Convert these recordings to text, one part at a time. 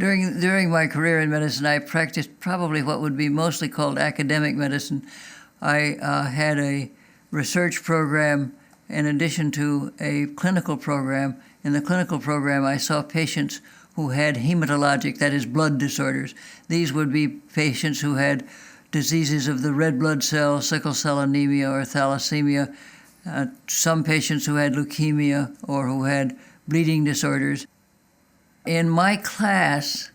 During my career in medicine, I practiced probably what would be mostly called academic medicine. I had a research program in addition to a clinical program. In the clinical program, I saw patients who had hematologic, that is, blood disorders. These would be patients who had diseases of the red blood cell, sickle cell anemia, or thalassemia, some patients who had leukemia or who had bleeding disorders. In my class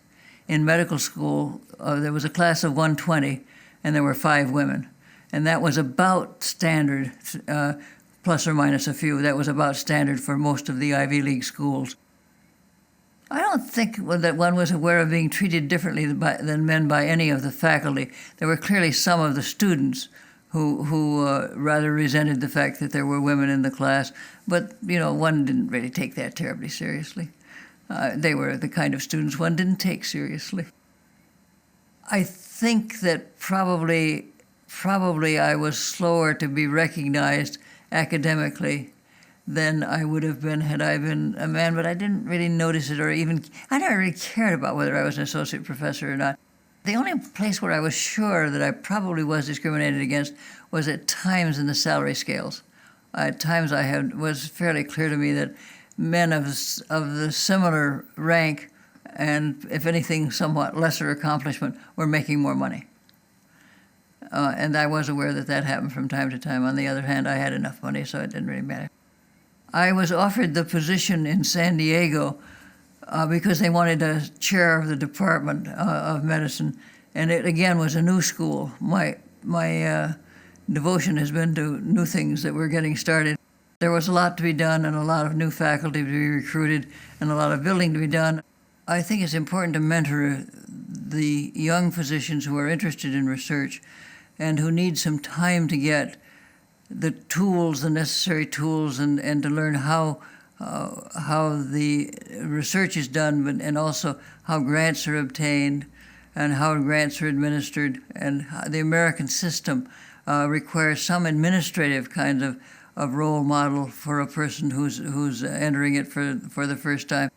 in medical school, there was a class of 120, and there were 5 women. And that was about standard, plus or minus a few. That was about standard for most of the Ivy League schools. I don't think that one was aware of being treated differently than men by any of the faculty. There were clearly some of the students who rather resented the fact that there were women in the class, but one didn't really take that terribly seriously. They were the kind of students one didn't take seriously. I think that probably I was slower to be recognized academically than I would have been had I been a man, but I didn't really notice it, I never really cared about whether I was an associate professor or not. The only place where I was sure that I probably was discriminated against was at times in the salary scales. At times was fairly clear to me that men of the similar rank and, if anything, somewhat lesser accomplishment were making more money. And I was aware that happened from time to time. On the other hand, I had enough money, so it didn't really matter. I was offered the position in San Diego because they wanted a chair of the Department of Medicine, and it again was a new school. My devotion has been to new things that were getting started. There was a lot to be done and a lot of new faculty to be recruited and a lot of building to be done. I think it's important to mentor the young physicians who are interested in research and who need some time to get the tools, the necessary tools, and to learn how the research is done, and also how grants are obtained and how grants are administered. And how the American system requires some administrative kind of role model for a person who's entering it for the first time.